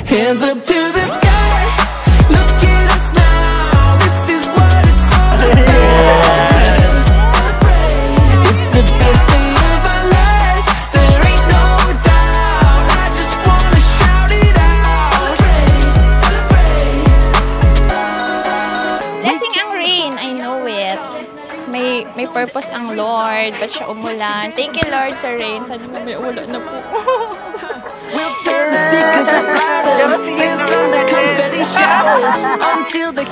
Hands up to the sky. Look at us now. This is what it's all about. Celebrate. It's the best day of our life. There ain't no doubt. I just wanna shout it out. Celebrate, celebrate. Blessing ang rain, I know it. May purpose ang Lord, ba't siya umulan? Thank you, Lord, sa rain. Sana may ulan na po. We'll turn the speakers up louder. Dance under confetti showers until they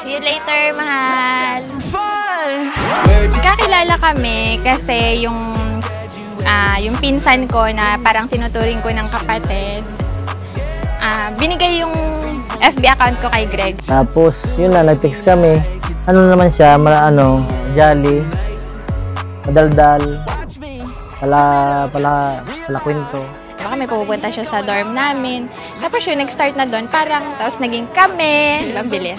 See you later, mahal. fun. Kakilala kami kasi yung pinsan ko na parang tinuturing ko ng kapatid. Binigay yung FB account ko kay Greg. Tapos, yun na, nag-text kami. Ano naman siya, jolly, madaldal, pala kwento. Baka may pupunta siya sa dorm namin. Tapos yun, nag-start na doon. Tapos naging kami. Ang bilis.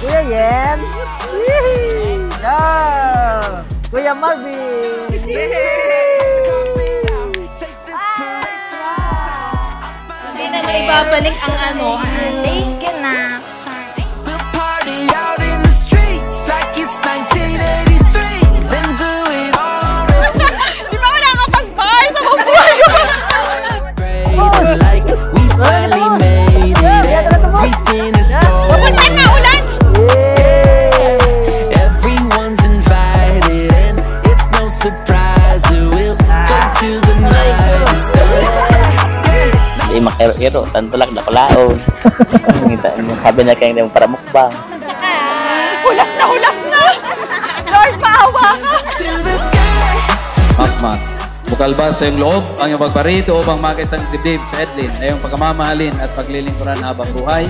Kuya Yen! Kuya Marvin! Hindi na naibabalik ang late ka na. Sorry. We'll party out in the streets like it's 1983. Then do it all Di ba wala ka pag-bar sa mabuhay ko? like we finally made it. Everything is going. Pupunta na ulan! Everyone's invited and it's no surprise who will go to the night is done. Di makero-ero, tanto lang nakulaon. Sabi na kayo yung para mukbang. Hulas na! Lord, maawa ka! To the sky. Makmak. Bukal ba sa iyong loob ang iyong pagparito upang makisang dibdib sa Edlin na iyong pagmamahalin at paglilingkuran habang buhay?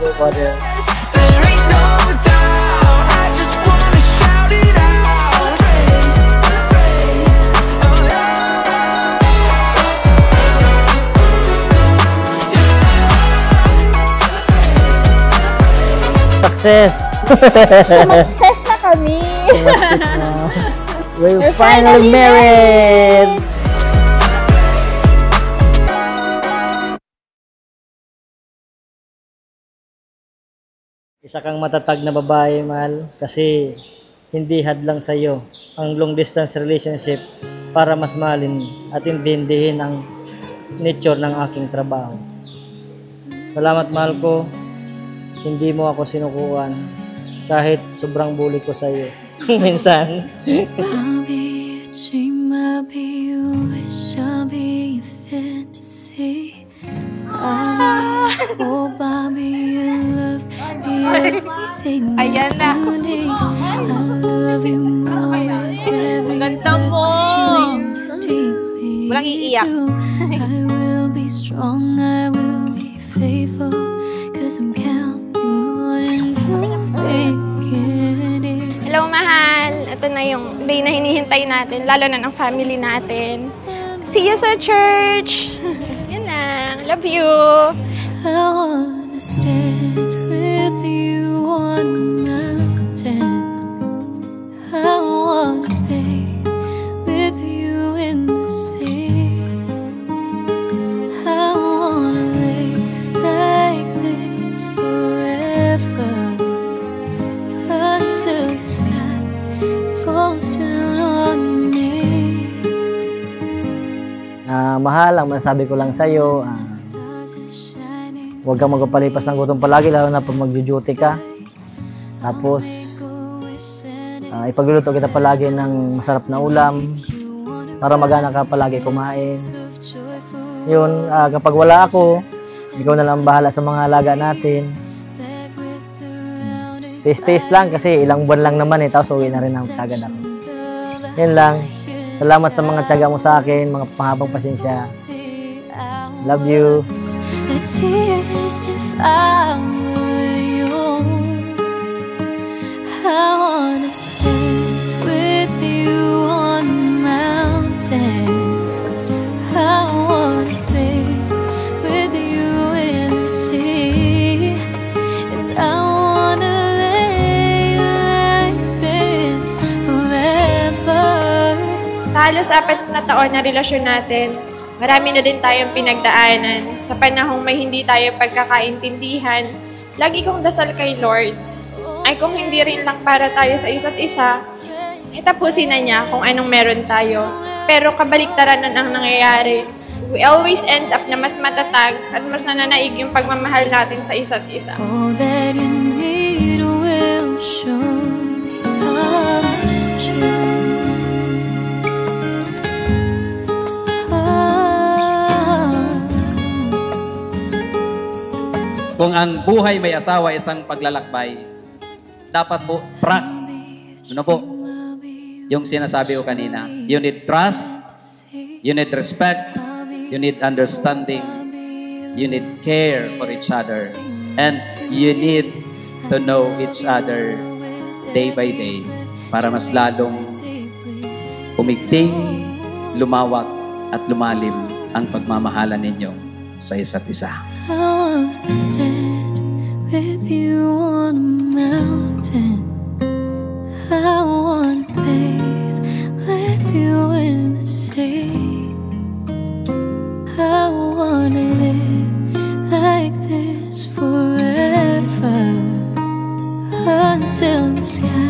There ain't no doubt. I just wanna shout it out. Celebrate, celebrate. Oh yeah. Success! Success na kami! We're finally married! Isa kang matatag na babae, mahal, kasi hindi hadlang sa iyo ang long distance relationship para mas mahalin at intindihin ang nature ng aking trabaho. Salamat, mahal ko. Hindi mo ako sinukuan kahit sobrang bully ko sa iyo. Minsan. I'll be a dream, I'll be a wish, I'll be a fantasy. I'll be a hope, I'll be a love, be everything Ayan na. you need. I love you more with every Ganda mo! deeply. Walang iiyak. I will be strong, I will be faithful, 'cause I'm counting on you making it. Hello, mahal. Ito na yung day na hinihintay natin, lalo na ng family natin. See you sa church! Yun na. Love you! I wanna stand with you on a mountain. I wanna bathe with you in the sea. I wanna lay like this forever until the sky falls down on me. Mahal, ang masasabi ko lang sa'yo, huwag kang magpapalipas ng gutom palagi, lalo na pag mag-duty ka. Tapos, ipagluluto kita palagi ng masarap na ulam para magana ka palagi kumain. Yun, kapag wala ako, ikaw na lang bahala sa mga alaga natin. Taste lang kasi ilang buwan lang naman tapos uwi na rin ang kagad ako. Yan lang. Salamat sa mga tiyaga mo sa akin, mga pahabang pasensya. Love you. The tears if I were you. I wanna stand with you on a mountain. I wanna be with you in the sea. It's our halos 4 na taon na relasyon natin, marami na din tayong pinagdaanan. Sa panahong may hindi tayo pagkakaintindihan, lagi kong dasal kay Lord ay kung hindi rin lang para tayo sa isa't isa, itapusin na niya kung anong meron tayo. Pero kabaliktaran nun ang nangyayari. We always end up na mas matatag at mas nananaig yung pagmamahal natin sa isa't isa. All that you need will surely come true. Kung ang buhay may asawa isang paglalakbay, dapat po track. Ano po? Yung sinasabi ko kanina. You need trust, you need respect, you need understanding, you need care for each other, and you need to know each other day by day para mas lalong umigting, lumawak, at lumalim ang pagmamahalan ninyo sa isa't isa. I want to stand with you on a mountain. I want to bathe with you in the sea. I want to live like this forever until the sky